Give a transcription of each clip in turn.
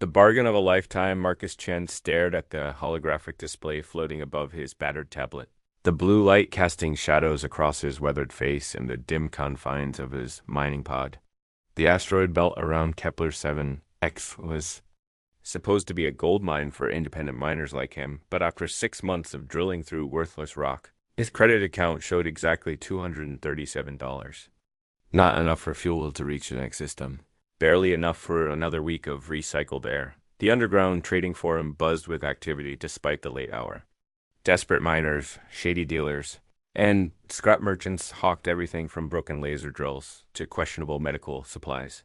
The bargain of a lifetime, Marcus Chen stared at the holographic display floating above his battered tablet. The blue light casting shadows across his weathered face and the dim confines of his mining pod. The asteroid belt around Kepler 7X was supposed to be a gold mine for independent miners like him, but after 6 months of drilling through worthless rock, his credit account showed exactly $237. Not enough for fuel to reach the next system. Barely enough for another week of recycled air. The underground trading forum buzzed with activity despite the late hour. Desperate miners, shady dealers, and scrap merchants hawked everything from broken laser drills to questionable medical supplies.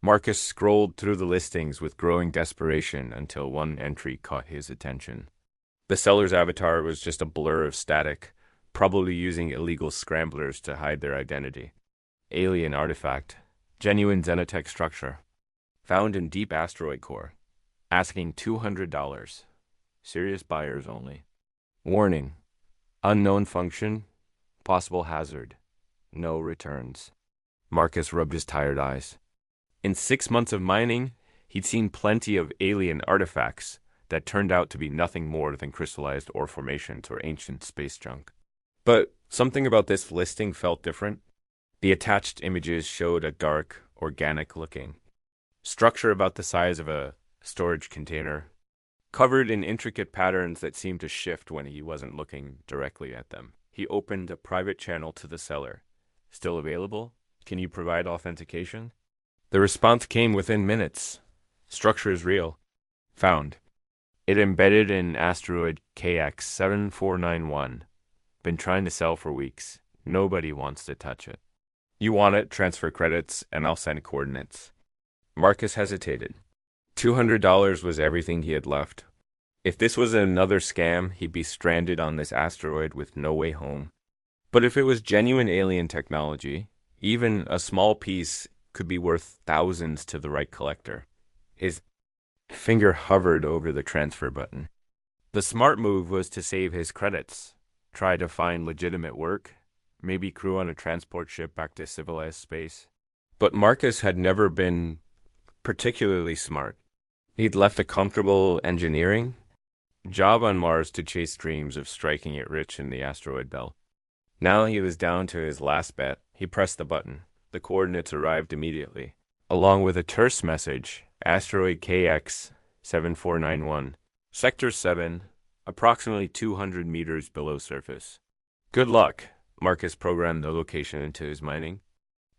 Marcus scrolled through the listings with growing desperation until one entry caught his attention. The seller's avatar was just a blur of static, probably using illegal scramblers to hide their identity. Alien artifact, genuine xenotech structure, found in deep asteroid core, asking $200. Serious buyers only. Warning, unknown function, possible hazard, no returns. Marcus rubbed his tired eyes. In 6 months of mining, he'd seen plenty of alien artifacts that turned out to be nothing more than crystallized ore formations or ancient space junk. But something about this listing felt different. The attached images showed a dark, organic-looking structure about the size of a storage container, covered in intricate patterns that seemed to shift when he wasn't looking directly at them. He opened a private channel to the seller. Still available? Can you provide authentication? The response came within minutes. Structure is real. Found. It embedded in asteroid KX7491. Been trying to sell for weeks. Nobody wants to touch it. You want it, transfer credits, and I'll send coordinates. Marcus hesitated. $200 was everything he had left. If this was another scam, he'd be stranded on this asteroid with no way home. But if it was genuine alien technology, even a small piece could be worth thousands to the right collector. His finger hovered over the transfer button. The smart move was to save his credits, try to find legitimate work, maybe crew on a transport ship back to civilized space. But Marcus had never been particularly smart. He'd left a comfortable engineering job on Mars to chase dreams of striking it rich in the asteroid belt. Now he was down to his last bet. He pressed the button. The coordinates arrived immediately, along with a terse message, asteroid KX7491, Sector 7, approximately 200 meters below surface. Good luck. Marcus programmed the location into his mining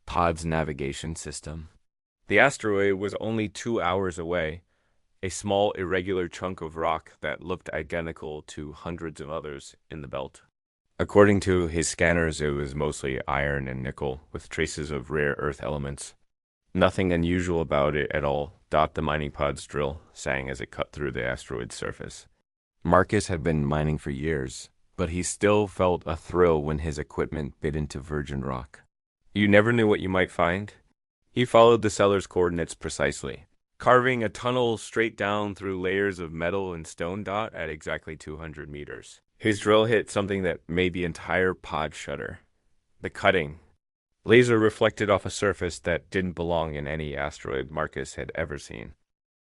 pod's navigation system. The asteroid was only 2 hours away, a small irregular chunk of rock that looked identical to hundreds of others in the belt. According to his scanners, it was mostly iron and nickel, with traces of rare earth elements. Nothing unusual about it at all, thought the mining pod's drill, sang as it cut through the asteroid's surface. Marcus had been mining for years, but he still felt a thrill when his equipment bit into virgin rock. You never knew what you might find? He followed the seller's coordinates precisely, carving a tunnel straight down through layers of metal and stone dot at exactly 200 meters. His drill hit something that made the entire pod shudder. The cutting. Laser reflected off a surface that didn't belong in any asteroid Marcus had ever seen.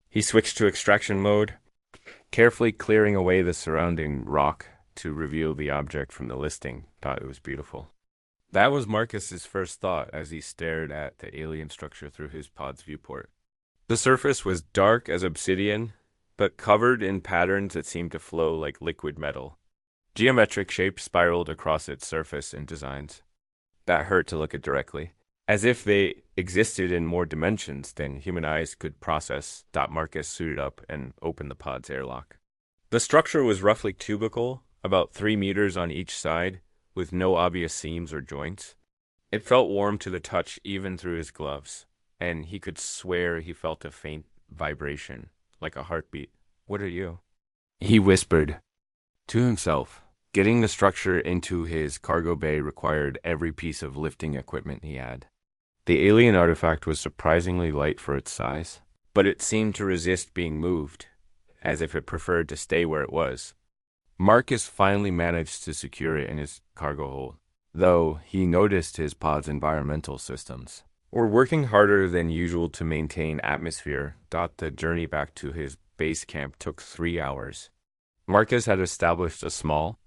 He switched to extraction mode, carefully clearing away the surrounding rock to reveal the object from the listing. Thought it was beautiful. That was Marcus's first thought as he stared at the alien structure through his pod's viewport. The surface was dark as obsidian, but covered in patterns that seemed to flow like liquid metal. Geometric shapes spiraled across its surface in designs that hurt to look at directly, as if they existed in more dimensions than human eyes could process. Marcus suited up and opened the pod's airlock. The structure was roughly cubical, about 3 meters on each side, with no obvious seams or joints. It felt warm to the touch even through his gloves, and he could swear he felt a faint vibration, like a heartbeat. "What are you?" he whispered to himself. Getting the structure into his cargo bay required every piece of lifting equipment he had. The alien artifact was surprisingly light for its size, but it seemed to resist being moved, as if it preferred to stay where it was. Marcus finally managed to secure it in his cargo hold, though he noticed his pod's environmental systems. We're working harder than usual to maintain atmosphere. The journey back to his base camp took 3 hours. Marcus had established a small,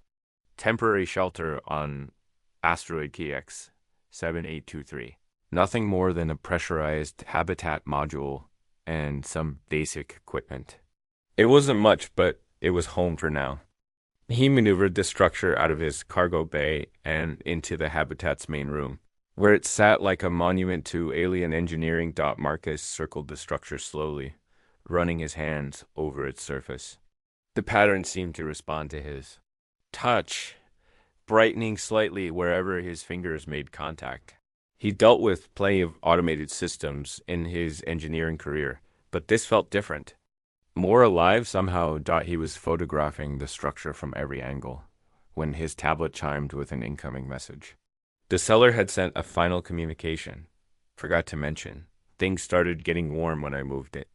temporary shelter on asteroid KX 7823. Nothing more than a pressurized habitat module and some basic equipment. It wasn't much, but it was home for now. He maneuvered the structure out of his cargo bay and into the habitat's main room, where it sat like a monument to alien engineering. Marcus circled the structure slowly, running his hands over its surface. The pattern seemed to respond to his touch, brightening slightly wherever his fingers made contact. He dealt with plenty of automated systems in his engineering career, but this felt different. More alive somehow. He was photographing the structure from every angle when his tablet chimed with an incoming message. The seller had sent a final communication. Forgot to mention, things started getting warm when I moved it.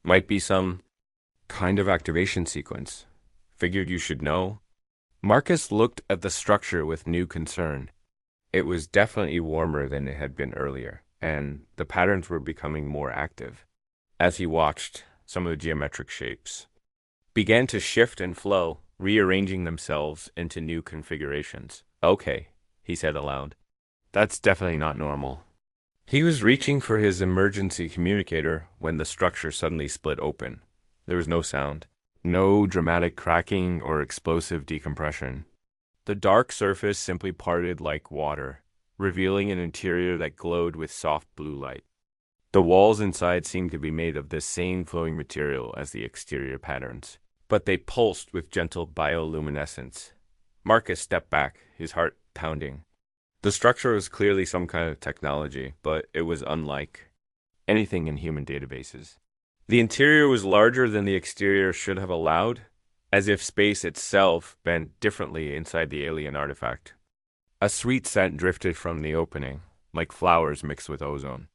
Might be some kind of activation sequence. Figured you should know. Marcus looked at the structure with new concern. It was definitely warmer than it had been earlier, and the patterns were becoming more active. As he watched, some of the geometric shapes began to shift and flow, rearranging themselves into new configurations. Okay, he said aloud. That's definitely not normal. He was reaching for his emergency communicator when the structure suddenly split open. There was no sound, no dramatic cracking or explosive decompression. The dark surface simply parted like water, revealing an interior that glowed with soft blue light. The walls inside seemed to be made of the same flowing material as the exterior patterns, but they pulsed with gentle bioluminescence. Marcus stepped back, his heart pounding. The structure was clearly some kind of technology, but it was unlike anything in human databases. The interior was larger than the exterior should have allowed, as if space itself bent differently inside the alien artifact. A sweet scent drifted from the opening, like flowers mixed with ozone.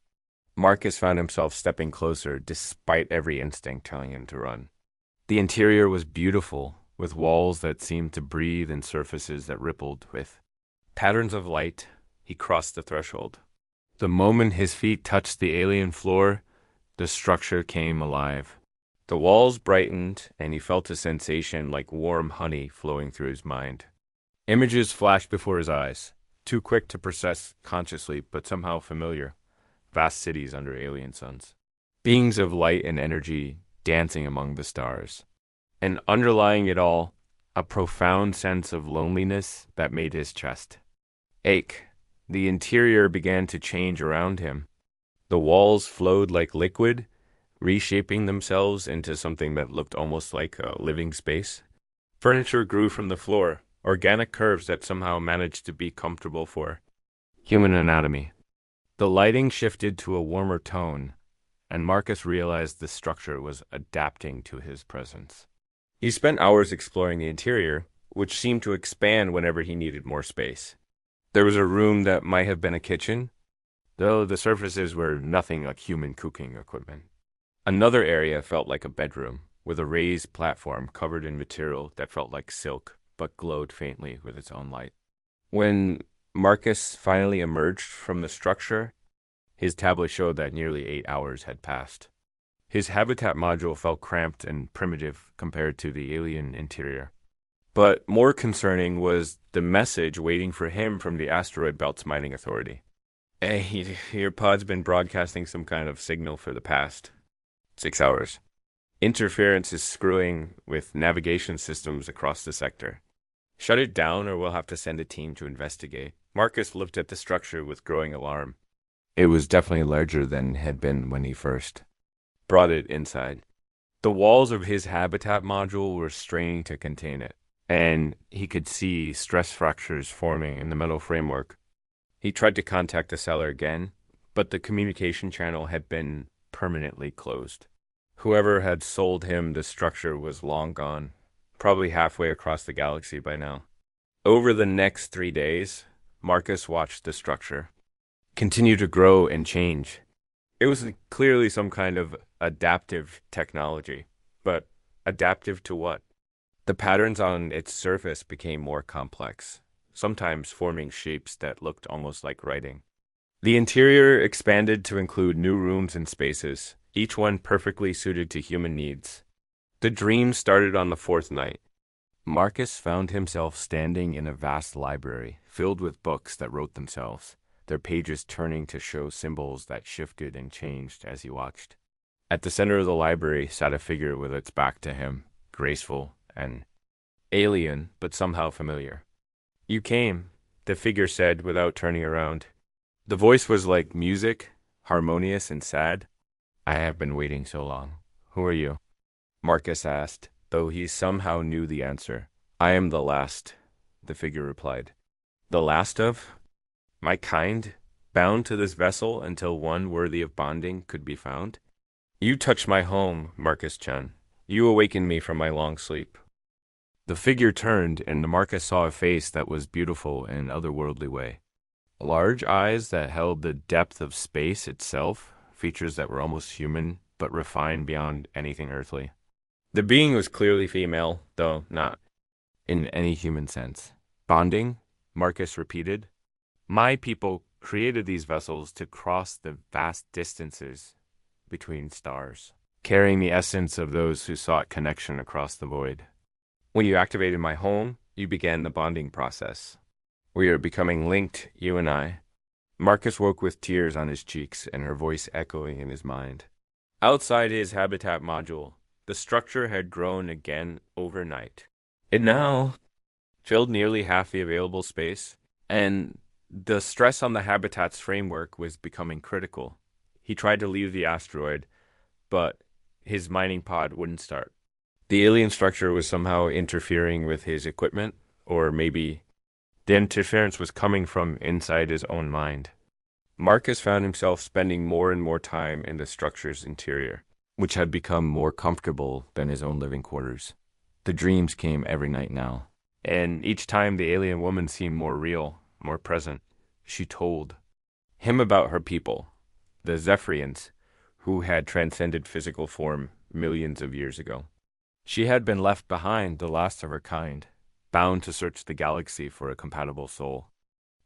Marcus found himself stepping closer despite every instinct telling him to run. The interior was beautiful, with walls that seemed to breathe and surfaces that rippled with patterns of light. He crossed the threshold. The moment his feet touched the alien floor, the structure came alive. The walls brightened, and he felt a sensation like warm honey flowing through his mind. Images flashed before his eyes, too quick to process consciously, but somehow familiar. Vast cities under alien suns. Beings of light and energy dancing among the stars. And underlying it all, a profound sense of loneliness that made his chest ache. The interior began to change around him. The walls flowed like liquid, reshaping themselves into something that looked almost like a living space. Furniture grew from the floor, organic curves that somehow managed to be comfortable for human anatomy. The lighting shifted to a warmer tone, and Marcus realized the structure was adapting to his presence. He spent hours exploring the interior, which seemed to expand whenever he needed more space. There was a room that might have been a kitchen, though the surfaces were nothing like human cooking equipment. Another area felt like a bedroom, with a raised platform covered in material that felt like silk, but glowed faintly with its own light. When Marcus finally emerged from the structure, his tablet showed that nearly 8 hours had passed. His habitat module felt cramped and primitive compared to the alien interior. But more concerning was the message waiting for him from the Asteroid Belt's mining authority. Hey, your pod's been broadcasting some kind of signal for the past 6 hours. Interference is screwing with navigation systems across the sector. Shut it down or we'll have to send a team to investigate. Marcus looked at the structure with growing alarm. It was definitely larger than it had been when he first brought it inside. The walls of his habitat module were straining to contain it, and he could see stress fractures forming in the metal framework. He tried to contact the seller again, but the communication channel had been permanently closed. Whoever had sold him the structure was long gone, probably halfway across the galaxy by now. Over the next 3 days, Marcus watched the structure continue to grow and change. It was clearly some kind of adaptive technology, but adaptive to what? The patterns on its surface became more complex, sometimes forming shapes that looked almost like writing. The interior expanded to include new rooms and spaces, each one perfectly suited to human needs. The dream started on the fourth night. Marcus found himself standing in a vast library filled with books that wrote themselves, their pages turning to show symbols that shifted and changed as he watched. At the center of the library sat a figure with its back to him, graceful and alien, but somehow familiar. "You came," the figure said without turning around. The voice was like music, harmonious and sad. "I have been waiting so long. Who are you?" Marcus asked, though he somehow knew the answer. "I am the last," the figure replied. "The last of my kind, bound to this vessel until one worthy of bonding could be found? You touched my home, Marcus Chen. You awakened me from my long sleep." The figure turned, and Marcus saw a face that was beautiful in an otherworldly way. Large eyes that held the depth of space itself, features that were almost human, but refined beyond anything earthly. The being was clearly female, though not in any human sense. "Bonding?" Marcus repeated. "My people created these vessels to cross the vast distances between stars, carrying the essence of those who sought connection across the void. When you activated my home, you began the bonding process. We are becoming linked, you and I." Marcus woke with tears on his cheeks and her voice echoing in his mind. Outside his habitat module, the structure had grown again overnight. It now filled nearly half the available space, and the stress on the habitat's framework was becoming critical. He tried to leave the asteroid, but his mining pod wouldn't start. The alien structure was somehow interfering with his equipment, or maybe the interference was coming from inside his own mind. Marcus found himself spending more and more time in the structure's interior, which had become more comfortable than his own living quarters. The dreams came every night now, and each time the alien woman seemed more real, more present. She told him about her people, the Zephyrians, who had transcended physical form millions of years ago. She had been left behind, the last of her kind, bound to search the galaxy for a compatible soul.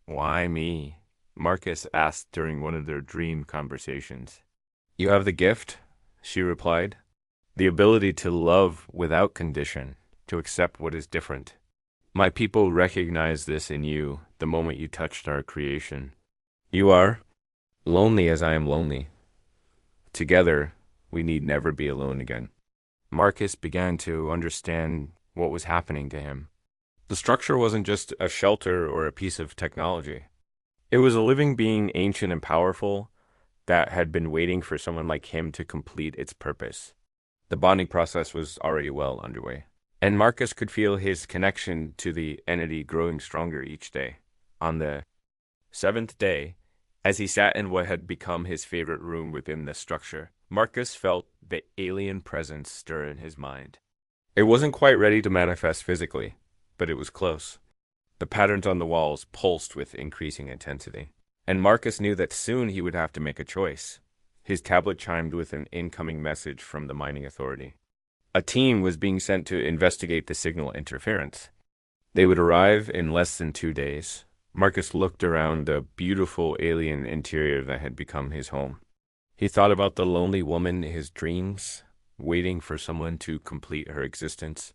"Why me?" Marcus asked during one of their dream conversations. "You have the gift," she replied. "The ability to love without condition, to accept what is different. My people recognized this in you the moment you touched our creation. You are lonely as I am lonely. Together, we need never be alone again." Marcus began to understand what was happening to him. The structure wasn't just a shelter or a piece of technology. It was a living being, ancient and powerful, that had been waiting for someone like him to complete its purpose. The bonding process was already well underway, and Marcus could feel his connection to the entity growing stronger each day. On the seventh day, as he sat in what had become his favorite room within the structure, Marcus felt the alien presence stir in his mind. It wasn't quite ready to manifest physically, but it was close. The patterns on the walls pulsed with increasing intensity, and Marcus knew that soon he would have to make a choice. His tablet chimed with an incoming message from the mining authority. A team was being sent to investigate the signal interference. They would arrive in less than 2 days. Marcus looked around the beautiful alien interior that had become his home. He thought about the lonely woman in his dreams, waiting for someone to complete her existence.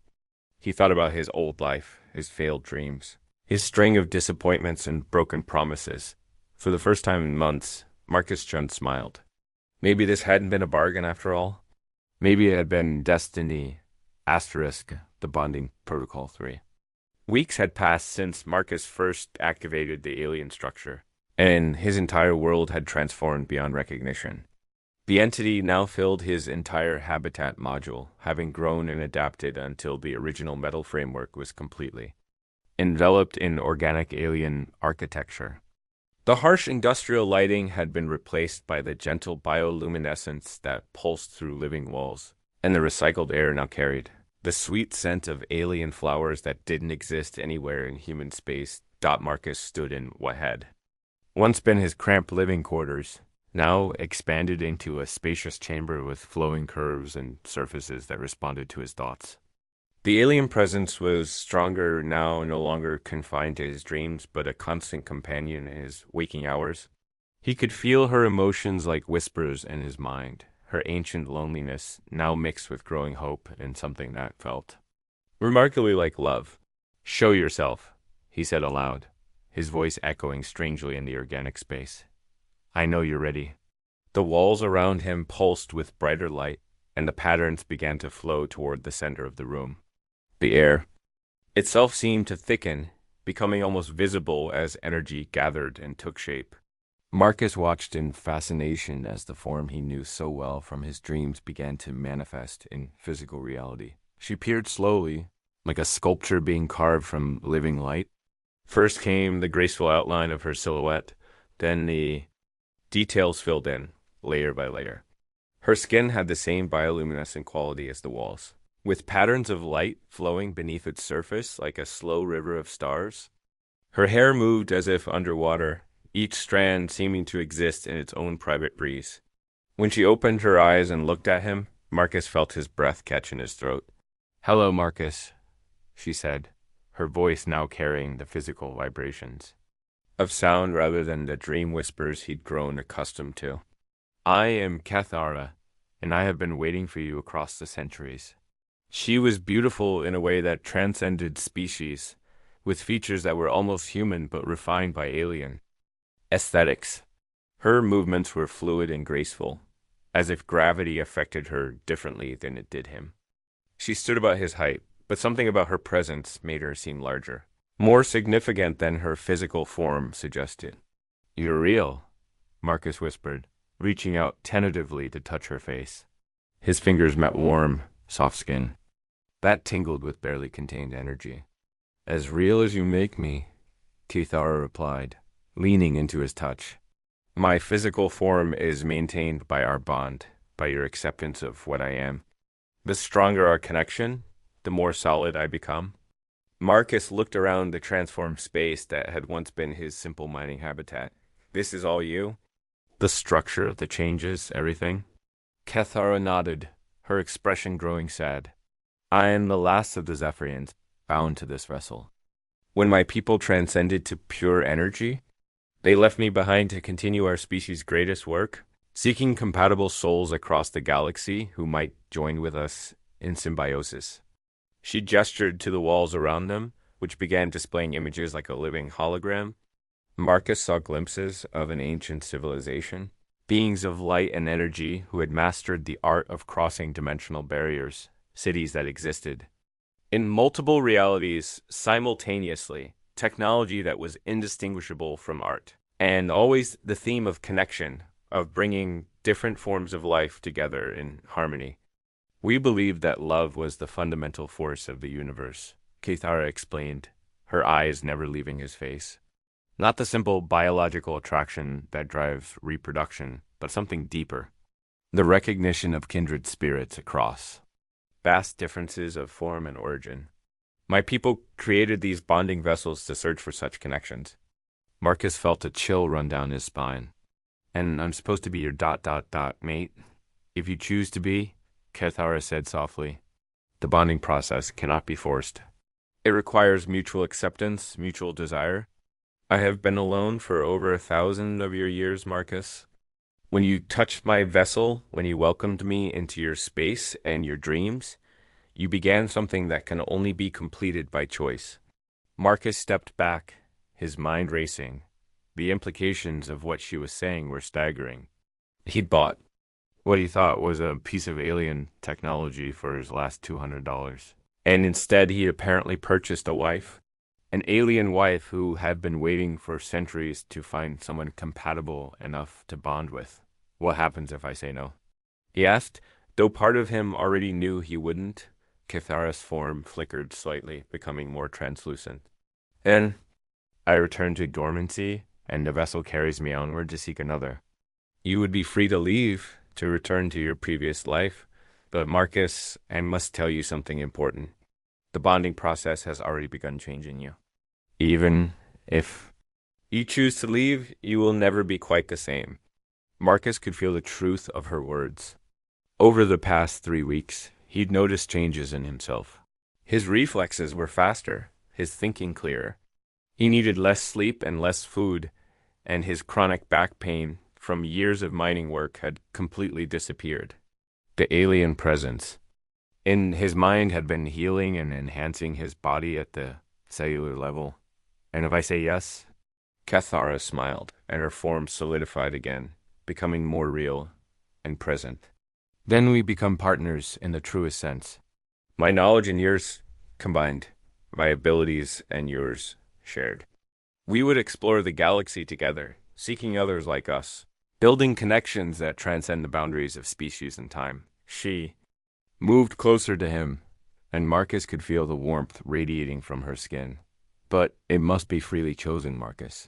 He thought about his old life, his failed dreams, his string of disappointments and broken promises. For the first time in months, Marcus Chun smiled. Maybe this hadn't been a bargain after all. Maybe it had been destiny, asterisk, the bonding protocol 3. Weeks had passed since Marcus first activated the alien structure, and his entire world had transformed beyond recognition. The entity now filled his entire habitat module, having grown and adapted until the original metal framework was completely enveloped in organic alien architecture. The harsh industrial lighting had been replaced by the gentle bioluminescence that pulsed through living walls, and the recycled air now carried the sweet scent of alien flowers that didn't exist anywhere in human space. Marcus stood in what had once been his cramped living quarters, now expanded into a spacious chamber with flowing curves and surfaces that responded to his thoughts. The alien presence was stronger now, no longer confined to his dreams, but a constant companion in his waking hours. He could feel her emotions like whispers in his mind, her ancient loneliness now mixed with growing hope in something that felt remarkably like love. "Show yourself," he said aloud, his voice echoing strangely in the organic space. "I know you're ready." The walls around him pulsed with brighter light, and the patterns began to flow toward the center of the room. The air itself seemed to thicken, becoming almost visible as energy gathered and took shape. Marcus watched in fascination as the form he knew so well from his dreams began to manifest in physical reality. She appeared slowly, like a sculpture being carved from living light. First came the graceful outline of her silhouette, then the details filled in, layer by layer. Her skin had the same bioluminescent quality as the walls, with patterns of light flowing beneath its surface like a slow river of stars. Her hair moved as if underwater, each strand seeming to exist in its own private breeze. When she opened her eyes and looked at him, Marcus felt his breath catch in his throat. "Hello, Marcus," she said, her voice now carrying the physical vibrations of sound rather than the dream whispers he'd grown accustomed to. "I am Cathara, and I have been waiting for you across the centuries." She was beautiful in a way that transcended species, with features that were almost human but refined by alien aesthetics. Her movements were fluid and graceful, as if gravity affected her differently than it did him. She stood about his height, but something about her presence made her seem larger, more significant than her physical form suggested. "You're real," Marcus whispered, reaching out tentatively to touch her face. His fingers met warm, soft skin. That tingled with barely contained energy. "As real as you make me," Cathara replied, leaning into his touch. "My physical form is maintained by our bond, by your acceptance of what I am. The stronger our connection, the more solid I become." Marcus looked around the transformed space that had once been his simple mining habitat. "This is all you? The structure, the changes, everything?" Cathara nodded, her expression growing sad. "I am the last of the Zephyrians, bound to this vessel. When my people transcended to pure energy, they left me behind to continue our species' greatest work, seeking compatible souls across the galaxy who might join with us in symbiosis." She gestured to the walls around them, which began displaying images like a living hologram. Marcus saw glimpses of an ancient civilization, beings of light and energy who had mastered the art of crossing dimensional barriers, cities that existed in multiple realities simultaneously, technology that was indistinguishable from art, and always the theme of connection, of bringing different forms of life together in harmony. "We believed that love was the fundamental force of the universe," Cathara explained, her eyes never leaving his face. "Not the simple biological attraction that drives reproduction, but something deeper. The recognition of kindred spirits across vast differences of form and origin. My people created these bonding vessels to search for such connections." Marcus felt a chill run down his spine. "And I'm supposed to be your ... mate? If you choose to be," Cathara said softly. "The bonding process cannot be forced. It requires mutual acceptance, mutual desire. I have been alone for over 1,000 of your years, Marcus. When you touched my vessel, when you welcomed me into your space and your dreams, you began something that can only be completed by choice." Marcus stepped back, his mind racing. The implications of what she was saying were staggering. He'd bought what he thought was a piece of alien technology for his last $200. And instead he apparently purchased a wife. An alien wife who had been waiting for centuries to find someone compatible enough to bond with. "What happens if I say no?" he asked, though part of him already knew he wouldn't. Cathara's form flickered slightly, becoming more translucent. "And I return to dormancy, and the vessel carries me onward to seek another. You would be free to leave, to return to your previous life. But Marcus, I must tell you something important. The bonding process has already begun changing you. Even if you choose to leave, you will never be quite the same." Marcus could feel the truth of her words. Over the past 3 weeks, he'd noticed changes in himself. His reflexes were faster, his thinking clearer. He needed less sleep and less food, and his chronic back pain from years of mining work had completely disappeared. The alien presence in his mind had been healing and enhancing his body at the cellular level. And if I say yes, Cathara smiled, and her form solidified again, becoming more real and present. Then we become partners in the truest sense. My knowledge and yours combined, my abilities and yours shared. We would explore the galaxy together, seeking others like us, building connections that transcend the boundaries of species and time. She moved closer to him, and Marcus could feel the warmth radiating from her skin. But it must be freely chosen, Marcus.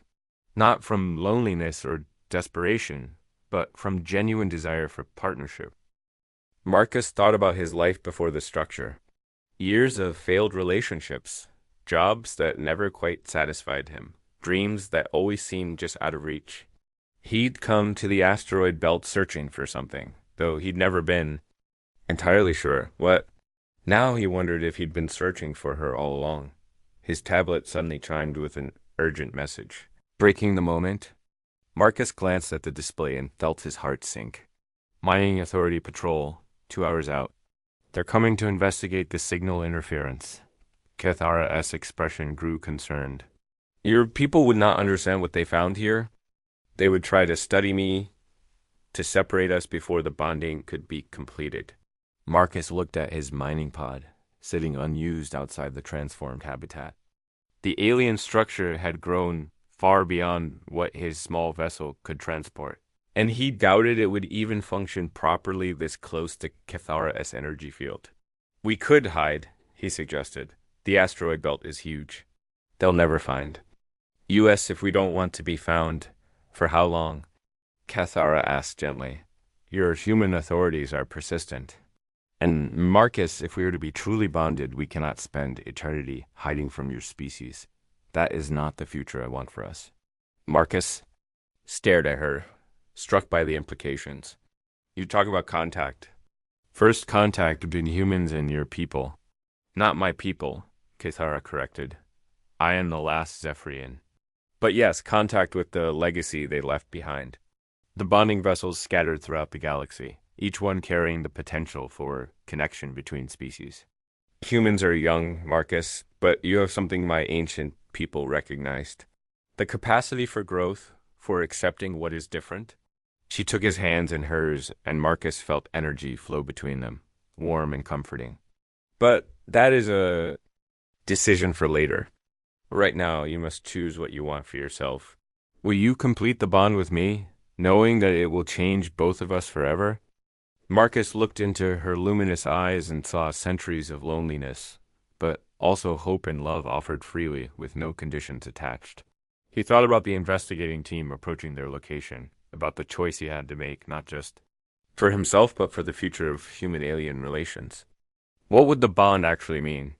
Not from loneliness or desperation, but from genuine desire for partnership. Marcus thought about his life before the structure. Years of failed relationships, jobs that never quite satisfied him, dreams that always seemed just out of reach. He'd come to the asteroid belt searching for something, though he'd never been entirely sure what. Now he wondered if he'd been searching for her all along. His tablet suddenly chimed with an urgent message. Breaking the moment, Marcus glanced at the display and felt his heart sink. Mining Authority Patrol, 2 hours out. They're coming to investigate the signal interference. Cathara's expression grew concerned. Your people would not understand what they found here. They would try to study me, to separate us before the bonding could be completed. Marcus looked at his mining pod, sitting unused outside the transformed habitat. The alien structure had grown far beyond what his small vessel could transport, and he doubted it would even function properly this close to Cathara's energy field. We could hide, he suggested. The asteroid belt is huge. They'll never find. US if we don't want to be found. For how long? Cathara asked gently. Your human authorities are persistent. And Marcus, if we are to be truly bonded, we cannot spend eternity hiding from your species. That is not the future I want for us. Marcus stared at her, struck by the implications. You talk about contact. First contact between humans and your people. Not my people, Cathara corrected. I am the last Zephyrian. But yes, contact with the legacy they left behind. The bonding vessels scattered throughout the galaxy, each one carrying the potential for connection between species. Humans are young, Marcus, but you have something my ancient people recognized. The capacity for growth, for accepting what is different. She took his hands in hers, and Marcus felt energy flow between them, warm and comforting. But that is a decision for later. Right now, you must choose what you want for yourself. Will you complete the bond with me, knowing that it will change both of us forever? Marcus looked into her luminous eyes and saw centuries of loneliness, but also hope and love offered freely with no conditions attached. He thought about the investigating team approaching their location, about the choice he had to make, not just for himself, but for the future of human-alien relations. What would the bond actually mean?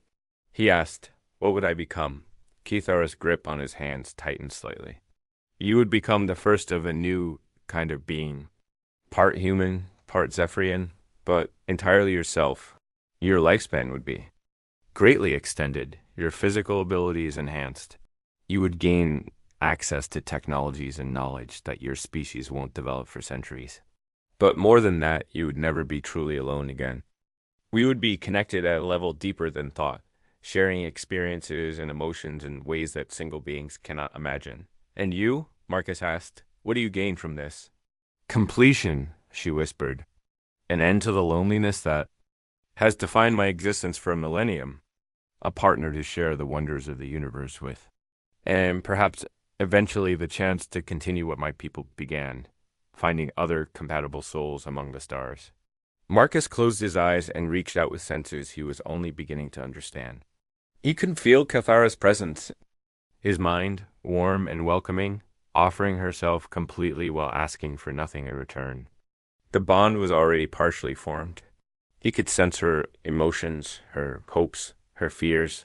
He asked, what would I become? Cathara's grip on his hands tightened slightly. You would become the first of a new kind of being, part human, part Zephyrian, but entirely yourself. Your lifespan would be greatly extended, your physical abilities enhanced. You would gain access to technologies and knowledge that your species won't develop for centuries. But more than that, you would never be truly alone again. We would be connected at a level deeper than thought, sharing experiences and emotions in ways that single beings cannot imagine. And you, Marcus asked, what do you gain from this? Completion, she whispered. An end to the loneliness that has defined my existence for a millennium. A partner to share the wonders of the universe with. And perhaps eventually the chance to continue what my people began, finding other compatible souls among the stars. Marcus closed his eyes and reached out with senses he was only beginning to understand. He could feel Cathara's presence, his mind, warm and welcoming, offering herself completely while asking for nothing in return. The bond was already partially formed. He could sense her emotions, her hopes, her fears.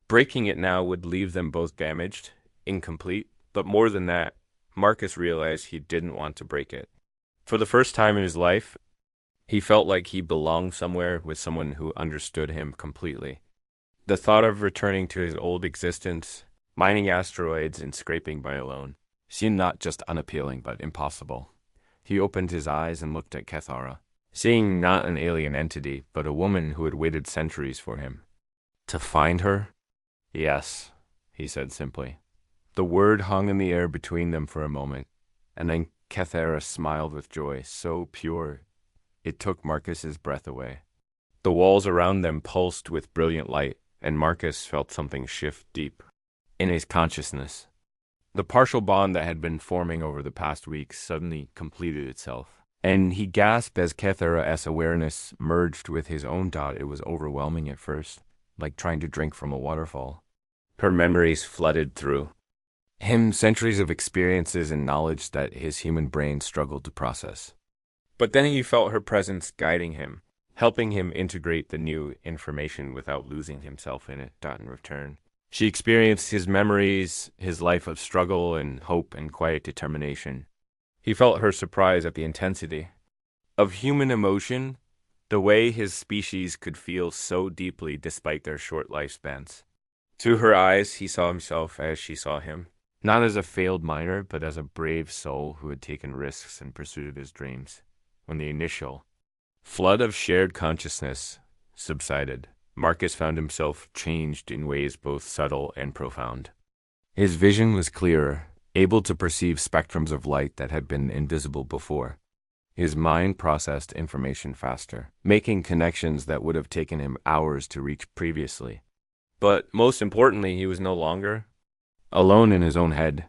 Breaking it now would leave them both damaged, incomplete, but more than that, Marcus realized he didn't want to break it. For the first time in his life, he felt like he belonged somewhere with someone who understood him completely. The thought of returning to his old existence, mining asteroids and scraping by alone, seemed not just unappealing but impossible. He opened his eyes and looked at Cathara, seeing not an alien entity, but a woman who had waited centuries for him. To find her? Yes, he said simply. The word hung in the air between them for a moment, and then Cathara smiled with joy, so pure it took Marcus's breath away. The walls around them pulsed with brilliant light, and Marcus felt something shift deep in his consciousness. The partial bond that had been forming over the past weeks suddenly completed itself, and he gasped as Cathara's awareness merged with his own thought. It was overwhelming at first, like trying to drink from a waterfall. Her memories flooded through him, centuries of experiences and knowledge that his human brain struggled to process. But then he felt her presence guiding him, helping him integrate the new information without losing himself in it. In return, she experienced his memories, his life of struggle and hope and quiet determination. He felt her surprise at the intensity of human emotion, the way his species could feel so deeply despite their short lifespans. Through her eyes, he saw himself as she saw him, not as a failed miner, but as a brave soul who had taken risks in pursuit of his dreams. When the initial flood of shared consciousness subsided, Marcus found himself changed in ways both subtle and profound. His vision was clearer, able to perceive spectrums of light that had been invisible before. His mind processed information faster, making connections that would have taken him hours to reach previously. But most importantly, he was no longer alone in his own head.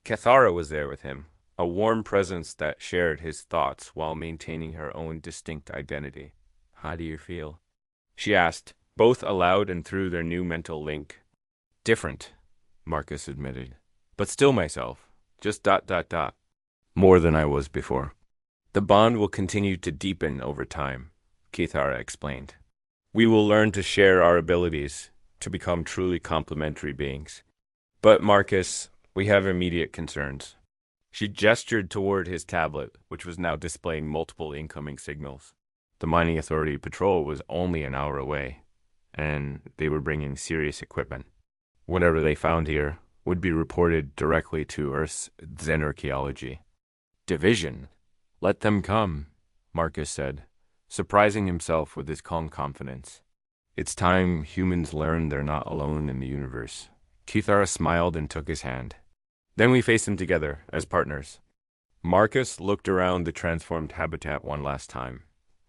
Cathara was there with him, a warm presence that shared his thoughts while maintaining her own distinct identity. "How do you feel?" she asked, both aloud and through their new mental link. "Different," Marcus admitted, "but still myself. Just ... more than I was before." "The bond will continue to deepen over time," Cathara explained. "We will learn to share our abilities, to become truly complementary beings. But, Marcus, we have immediate concerns." She gestured toward his tablet, which was now displaying multiple incoming signals. The mining authority patrol was only an hour away, and they were bringing serious equipment. Whatever they found here would be reported directly to Earth's Xenarchaeology Division. "Let them come," Marcus said, surprising himself with his calm confidence. "It's time humans learn they're not alone in the universe." Cathara smiled and took his hand. Then we faced them together, as partners. Marcus looked around the transformed habitat one last time,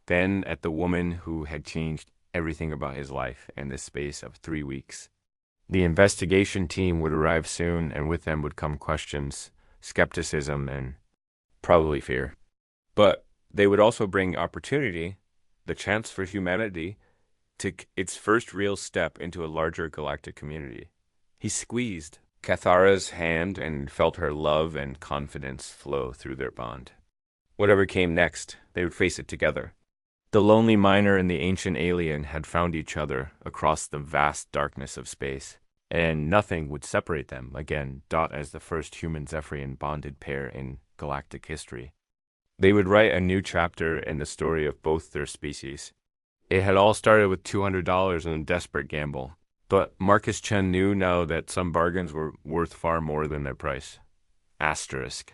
then at the woman who had changed everything about his life in the space of 3 weeks. The investigation team would arrive soon, and with them would come questions, skepticism, and probably fear. But they would also bring opportunity, the chance for humanity, to its first real step into a larger galactic community. He squeezed Cathara's hand and felt her love and confidence flow through their bond. Whatever came next, they would face it together. The lonely miner and the ancient alien had found each other across the vast darkness of space, and nothing would separate them again, as the first human Zephyrian bonded pair in galactic history. They would write a new chapter in the story of both their species. It had all started with $200 and a desperate gamble. But Marcus Chen knew now that some bargains were worth far more than their price. Asterisk.